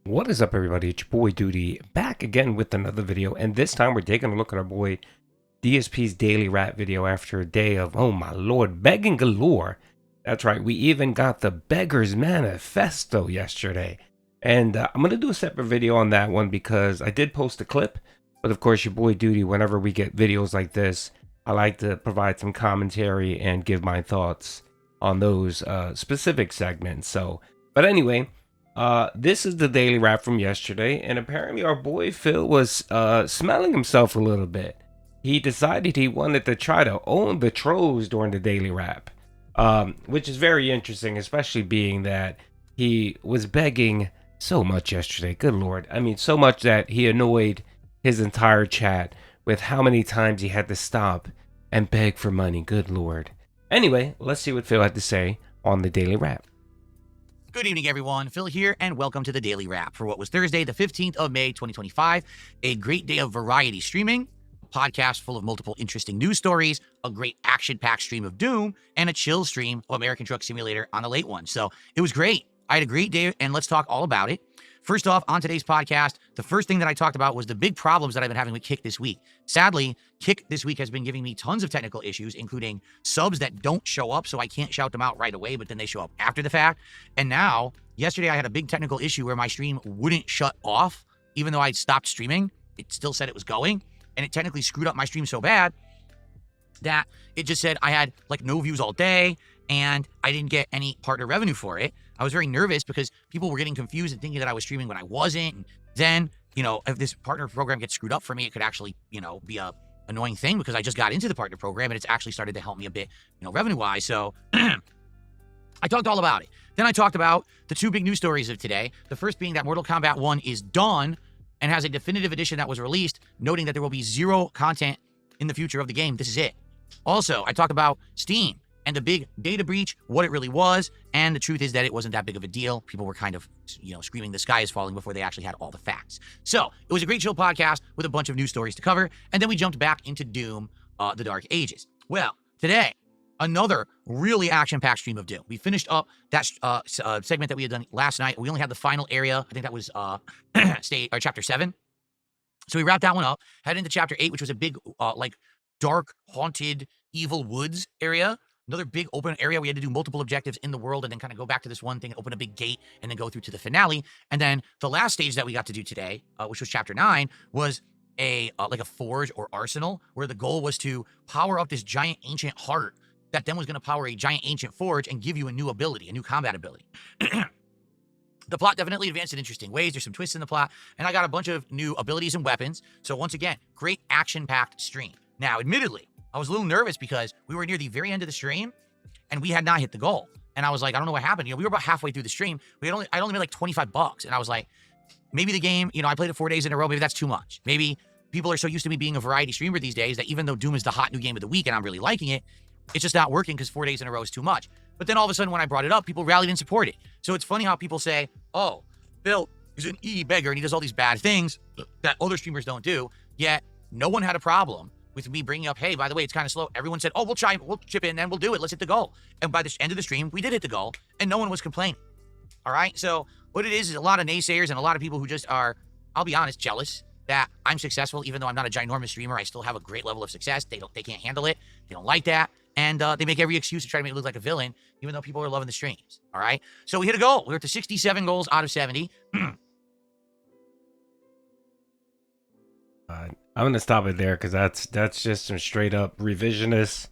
What is up, everybody? It's your boy Doody back again with another video, and this time we're taking a look at our boy DSP's daily rap video after a day of, oh my lord, begging galore. That's right, we even got the Beggar's Manifesto yesterday, and I'm gonna do a separate video on that one because I did post a clip, but of course your boy Doody, whenever we get videos like this, I like to provide some commentary and give my thoughts on those specific segments. But anyway. This is the daily rap from yesterday, and apparently our boy Phil was smelling himself a little bit. He decided he wanted to try to own the trolls during the daily rap, which is very interesting, especially being that he was begging so much yesterday. Good lord. I mean, so much that he annoyed his entire chat with how many times he had to stop and beg for money. Good lord. Anyway, let's see what Phil had to say on the daily rap. Good evening, everyone. Phil here, and welcome to the Daily Wrap for what was Thursday, the 15th of May, 2025. A great day of variety streaming, a podcast full of multiple interesting news stories, a great action-packed stream of Doom, and a chill stream of American Truck Simulator on the late one. So it was great. I had a great day, and let's talk all about it. First off, on today's podcast, the first thing that I talked about was the big problems that I've been having with Kick this week. Sadly, Kick this week has been giving me tons of technical issues, including subs that don't show up, so I can't shout them out right away, but then they show up after the fact. And now, yesterday I had a big technical issue where my stream wouldn't shut off, even though I'd stopped streaming. It still said it was going, and it technically screwed up my stream so bad that it just said I had like no views all day, and I didn't get any partner revenue for it. I was very nervous because people were getting confused and thinking that I was streaming when I wasn't. And then, if this partner program gets screwed up for me, it could actually, be a annoying thing because I just got into the partner program and it's actually started to help me a bit, revenue-wise. So I talked all about it. Then I talked about the two big news stories of today. The first being that Mortal Kombat 1 is done and has a definitive edition that was released, noting that there will be zero content in the future of the game. This is it. Also, I talked about Steam and the big data breach, what it really was, and the truth is that it wasn't that big of a deal. People were kind of, screaming the sky is falling before they actually had all the facts. So it was a great chill podcast with a bunch of news stories to cover, and then we jumped back into Doom, the Dark Ages. Well, today, another really action-packed stream of Doom. We finished up that segment that we had done last night. We only had the final area. I think that was chapter 7. So we wrapped that one up, head into chapter 8, which was a big, dark, haunted, evil woods area. Another big open area. We had to do multiple objectives in the world and then kind of go back to this one thing, open a big gate, and then go through to the finale. And then the last stage that we got to do today, which was chapter 9, was a forge or arsenal, where the goal was to power up this giant ancient heart that then was going to power a giant ancient forge and give you a new ability, a new combat ability. The plot definitely advanced in interesting ways. There's some twists in the plot, and I got a bunch of new abilities and weapons. So once again, great action-packed stream. Now, admittedly, I was a little nervous because we were near the very end of the stream and we had not hit the goal. And I was like, I don't know what happened. We were about halfway through the stream. I'd only made like $25. And I was like, maybe the game, I played it 4 days in a row. Maybe that's too much. Maybe people are so used to me being a variety streamer these days that even though Doom is the hot new game of the week and I'm really liking it, it's just not working because 4 days in a row is too much. But then all of a sudden when I brought it up, people rallied and supported. So it's funny how people say, oh, Bill is an EE beggar and he does all these bad things that other streamers don't do. Yet no one had a problem with me bringing up, hey, by the way, it's kind of slow. Everyone said, oh, we'll chip in and we'll do it. Let's hit the goal. And by the end of the stream, we did hit the goal and no one was complaining. All right. So what it is a lot of naysayers and a lot of people who just are, I'll be honest, jealous that I'm successful. Even though I'm not a ginormous streamer, I still have a great level of success. They can't handle it. They don't like that. And they make every excuse to try to make it look like a villain, even though people are loving the streams. All right. So we hit a goal. We're up to 67 goals out of 70. I'm gonna stop it there because that's just some straight up revisionist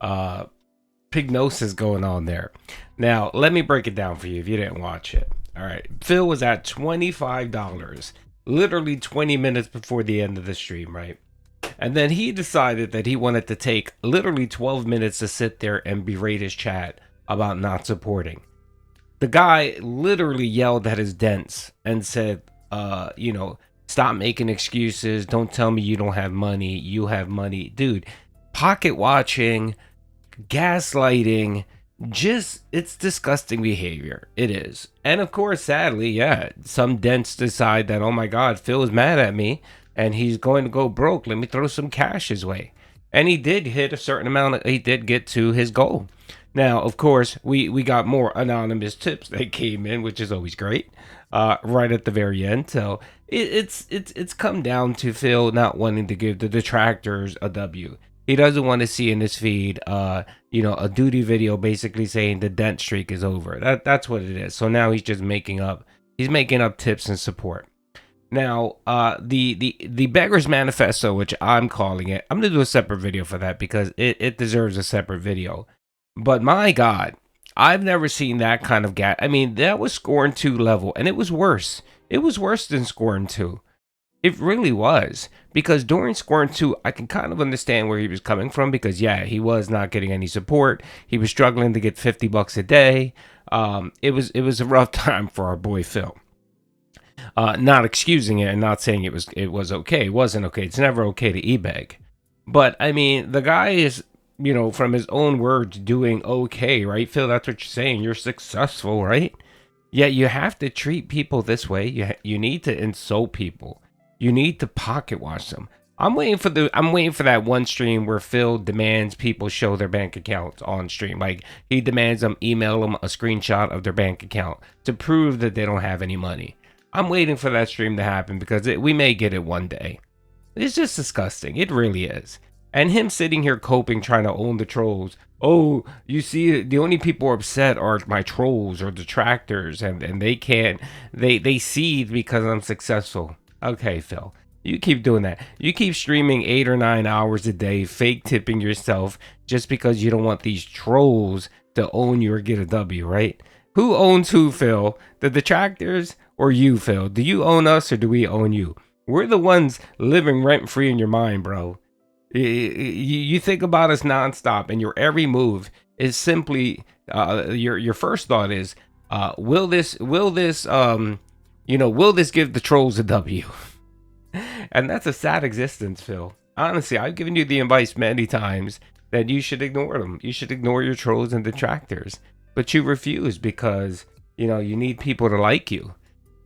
pignosis going on there. Now let me break it down for you if you didn't watch it. All right, Phil was at $25, literally 20 minutes before the end of the stream, right? And then he decided that he wanted to take literally 12 minutes to sit there and berate his chat about not supporting. The guy literally yelled at his Dents and said, stop making excuses. Don't tell me you don't have money. You have money. Dude, pocket watching, gaslighting, it's disgusting behavior. It is. And of course, sadly, yeah, some Dents decide that, oh my God, Phil is mad at me and he's going to go broke. Let me throw some cash his way. And he did hit a certain amount. He did get to his goal. Now, of course, we got more anonymous tips that came in, which is always great. Right at the very end, so it's come down to Phil not wanting to give the detractors a W. He doesn't want to see in his feed, a Doody video basically saying the dent streak is over. That's what it is. So now he's just making up. He's making up tips and support. Now, the Beggar's Manifesto, which I'm calling it, I'm gonna do a separate video for that because it deserves a separate video. But my God, I've never seen that kind of I mean, that was Scorn 2 level, and it was worse. It was worse than Scorn 2. It really was. Because during Scorn 2, I can kind of understand where he was coming from because, yeah, he was not getting any support. He was struggling to get $50 a day. It was a rough time for our boy Phil. Not excusing it and not saying it was okay. It wasn't okay. It's never okay to e-beg. But, I mean, the guy is, from his own words, doing okay, right, Phil? That's what you're saying. You're successful, right? Yet you have to treat people this way. You need to insult people. You need to pocket watch them. I'm waiting for that one stream where Phil demands people show their bank accounts on stream. Like, he demands them email them a screenshot of their bank account to prove that they don't have any money. I'm waiting for that stream to happen because we may get it one day. It's just disgusting. It really is. And him sitting here coping, trying to own the trolls. Oh, you see, the only people upset are my trolls or detractors, and they can't, they seethe because I'm successful. Okay, Phil, you keep doing that. You keep streaming 8 or 9 hours a day, fake tipping yourself just because you don't want these trolls to own you or get a W, right? Who owns who, Phil? The detractors or you, Phil? Do you own us or do we own you? We're the ones living rent-free in your mind, bro. You think about us nonstop, and your every move is simply your first thought is, will this give the trolls a W? And that's a sad existence, Phil. Honestly, I've given you the advice many times that you should ignore them. You should ignore your trolls and detractors, but you refuse because you need people to like you.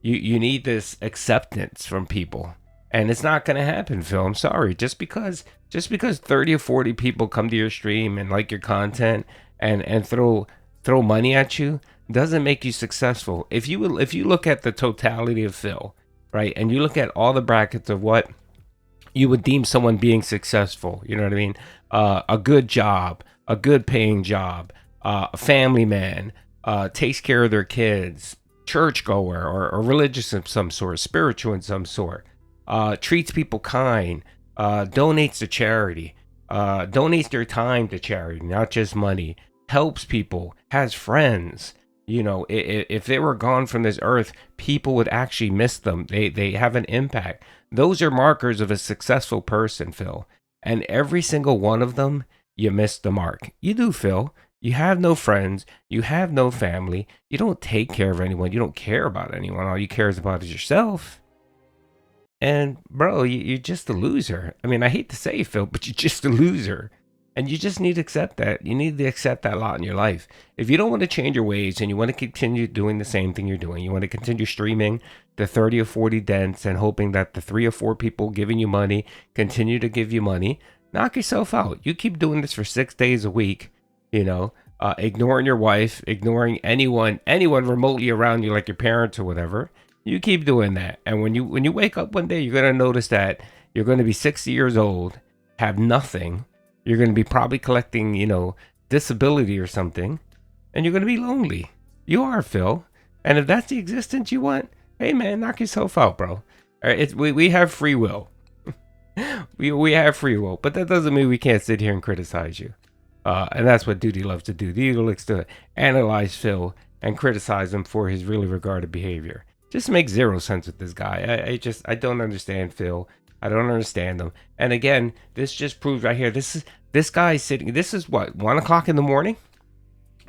You need this acceptance from people. And it's not going to happen, Phil. I'm sorry. Just because 30 or 40 people come to your stream and like your content and throw money at you doesn't make you successful. If you look at the totality of Phil, right, and you look at all the brackets of what you would deem someone being successful, you know what I mean? A good job, a good paying job, a family man, takes care of their kids, churchgoer or religious of some sort, spiritual in some sort. Treats people kind, donates to charity, donates their time to charity, not just money, helps people, has friends. If they were gone from this earth, people would actually miss them. They have an impact. Those are markers of a successful person, Phil. And every single one of them, you missed the mark. You do, Phil. You have no friends. You have no family. You don't take care of anyone. You don't care about anyone. All you care about is yourself. And bro, you're just a loser. I mean, I hate to say it, Phil, but you're just a loser. And you just need to accept that. You need to accept that lot in your life. If you don't want to change your ways and you want to continue doing the same thing you're doing, you want to continue streaming the 30 or 40 dents and hoping that the 3 or 4 people giving you money continue to give you money, knock yourself out. You keep doing this for 6 days a week, ignoring your wife, ignoring anyone remotely around you, like your parents or whatever. You keep doing that. And when you wake up one day, you're going to notice that you're going to be 60 years old, have nothing. You're going to be probably collecting, disability or something. And you're going to be lonely. You are, Phil. And if that's the existence you want, hey, man, knock yourself out, bro. All right, we have free will. we have free will. But that doesn't mean we can't sit here and criticize you. And that's what Doody loves to do. Doody likes to analyze Phil and criticize him for his really regarded behavior. Just makes zero sense with this guy. I don't understand Phil. I don't understand him. And again, this just proves right here. This guy sitting. This is what, 1 o'clock in the morning?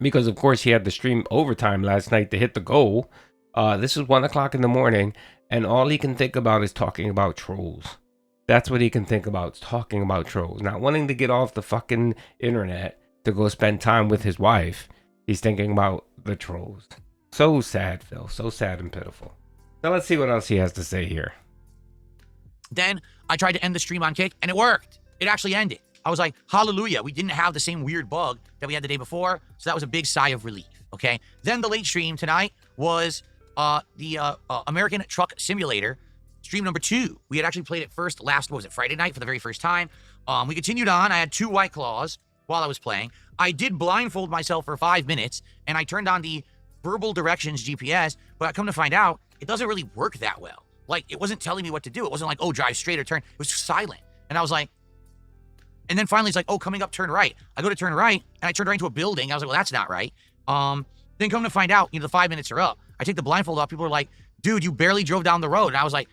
Because of course he had to stream overtime last night to hit the goal. This is 1 o'clock in the morning, and all he can think about is talking about trolls. That's what he can think about, is talking about trolls. Not wanting to get off the fucking internet to go spend time with his wife. He's thinking about the trolls. So sad, Phil. So sad and pitiful. Now let's see what else he has to say here. Then I tried to end the stream on Kick, and it worked. It actually ended. I was like, hallelujah, we didn't have the same weird bug that we had the day before. So that was a big sigh of relief, okay? Then the late stream tonight was the American Truck Simulator, stream number 2. We had actually played it first last, what was it, Friday night for the very first time. We continued on. I had 2 White Claws while I was playing. I did blindfold myself for 5 minutes, and I turned on the verbal directions GPS, but I come to find out, it doesn't really work that well. Like, it wasn't telling me what to do. It wasn't like, oh, drive straight or turn. It was silent. And I was like, and then finally it's like, oh, coming up, turn right. I go to turn right, and I turned right into a building. I was like, well, that's not right. Then come to find out, the 5 minutes are up. I take the blindfold off. People are like, dude, you barely drove down the road. And I was like,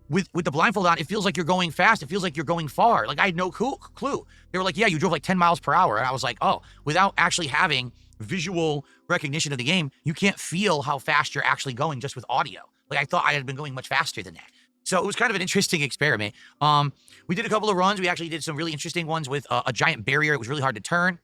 with the blindfold on, it feels like you're going fast. It feels like you're going far. Like, I had no clue. They were like, yeah, you drove like 10 miles per hour. And I was like, oh, without actually having visual recognition of the game, you can't feel how fast you're actually going just with audio. Like, I thought I had been going much faster than that. So it was kind of an interesting experiment. We did a couple of runs. We actually did some really interesting ones with a giant barrier. It was really hard to turn.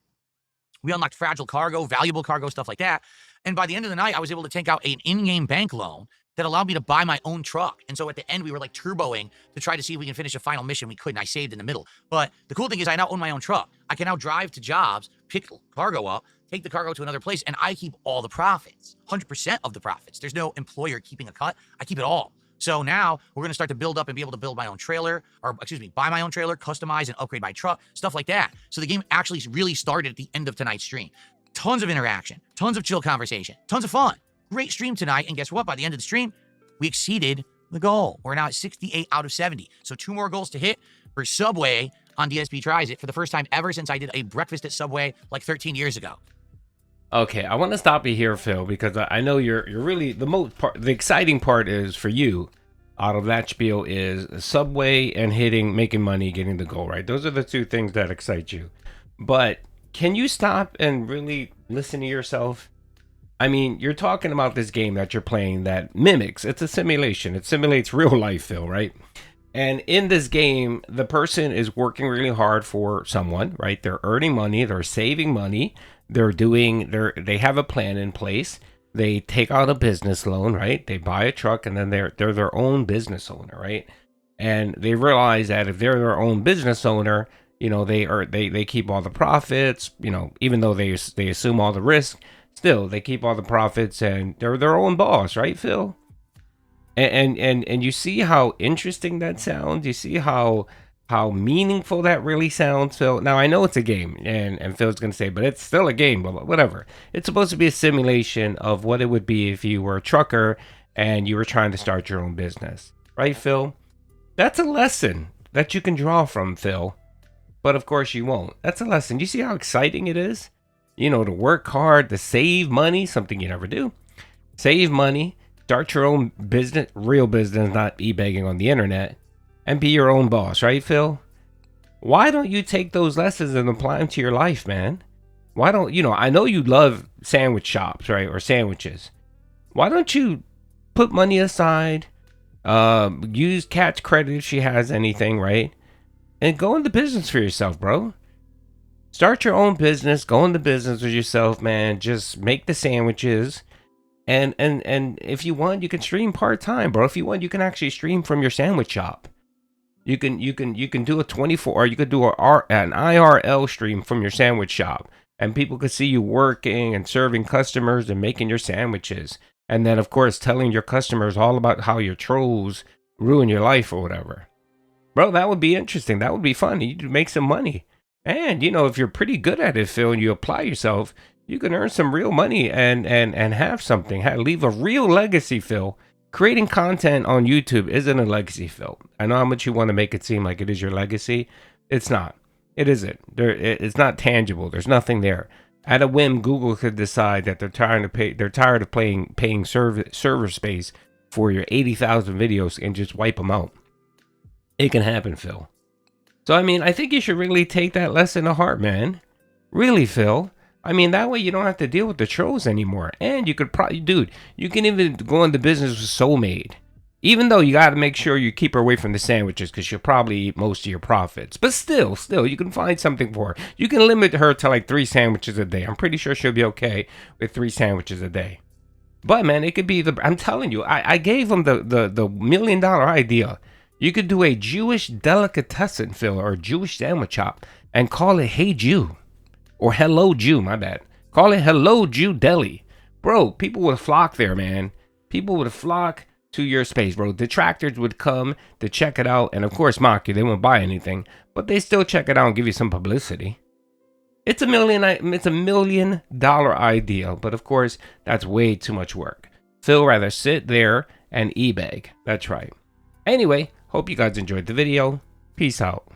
We unlocked fragile cargo, valuable cargo, stuff like that. And by the end of the night, I was able to take out an in-game bank loan that allowed me to buy my own truck. And so at the end, we were like turboing to try to see if we can finish a final mission. We couldn't. I saved in the middle. But the cool thing is I now own my own truck. I can now drive to jobs, pick cargo up, take the cargo to another place, and I keep all the profits, 100% of the profits. There's no employer keeping a cut. I keep it all. So now we're going to start to build up and be able to build my own trailer, or buy my own trailer, customize and upgrade my truck, stuff like that. So the game actually really started at the end of tonight's stream. Tons of interaction, tons of chill conversation, tons of fun. Great stream tonight. And guess what? By the end of the stream, we exceeded the goal. We're now at 68 out of 70. So 2 more goals to hit for Subway on DSP Tries It for the first time ever since I did a breakfast at Subway like 13 years ago. Okay, I want to stop you here, Phil, because I know you're really the exciting part is for you out of that spiel is Subway and making money, getting the goal, right? Those are the 2 things that excite you. But can you stop and really listen to yourself? I mean, you're talking about this game that you're playing that mimics. It's a simulation. It simulates real life, Phil, right? And in this game, the person is working really hard for someone, right? They're earning money. They're saving money. They have a plan in place. They take out a business loan, right? They buy a truck, and then they're their own business owner, right? And they realize that if they're their own business owner, they keep all the profits, even though they assume all the risk, still they keep all the profits, and they're their own boss, right, Phil? And you see how interesting that sounds. You see how meaningful that really sounds, Phil. Now I know it's a game, and Phil's gonna say, but it's still a game. But whatever. It's supposed to be a simulation of what it would be if you were a trucker and you were trying to start your own business, right, Phil? That's a lesson that you can draw from, Phil. But of course you won't. That's a lesson. You see how exciting it is? To work hard, to save money, something you never do. Save money, start your own business, real business, not e-begging on the internet, and be your own boss, right, Phil? Why don't you take those lessons and apply them to your life, man? Why don't, I know you love sandwich shops, right, or sandwiches. Why don't you put money aside, use Cat's credit if she has anything, right? And go into business for yourself, bro. Start your own business, go into business with yourself, man. Just make the sandwiches. And if you want, you can stream part-time, bro. If you want, you can actually stream from your sandwich shop. You can do a 24, or you could do an IRL stream from your sandwich shop, and people could see you working and serving customers and making your sandwiches. And then, of course, telling your customers all about how your trolls ruin your life or whatever. Bro, that would be interesting. That would be fun. You'd make some money. And, if you're pretty good at it, Phil, and you apply yourself, you can earn some real money and have something. Leave a real legacy, Phil. Creating content on YouTube isn't a legacy, Phil. I know how much you want to make it seem like it is your legacy. It's not. It isn't. It's not tangible. There's nothing there. At a whim, Google could decide that they're tired of paying server space for your 80,000 videos and just wipe them out. It can happen, Phil. So, I think you should really take that lesson to heart, man. Really, Phil. That way you don't have to deal with the trolls anymore. And you could probably, you can even go into business with Soulmade. Even though you got to make sure you keep her away from the sandwiches, because she'll probably eat most of your profits. But still, you can find something for her. You can limit her to like 3 sandwiches a day. I'm pretty sure she'll be okay with 3 sandwiches a day. But man, it could be I'm telling you, I gave them the $1 million idea. You could do a Jewish delicatessen, Phil, or a Jewish sandwich shop. and call it Hey Jew or Hello Jew, my bad. Call it Hello Jew Deli. Bro, people would flock there, man. People would flock to your space, bro. Detractors would come to check it out and of course mock you. They won't buy anything, but they still check it out and give you some publicity. It's a $1 million idea, but of course that's way too much work. Phil rather sit there and e-bag. That's right. Anyway, hope you guys enjoyed the video. Peace out.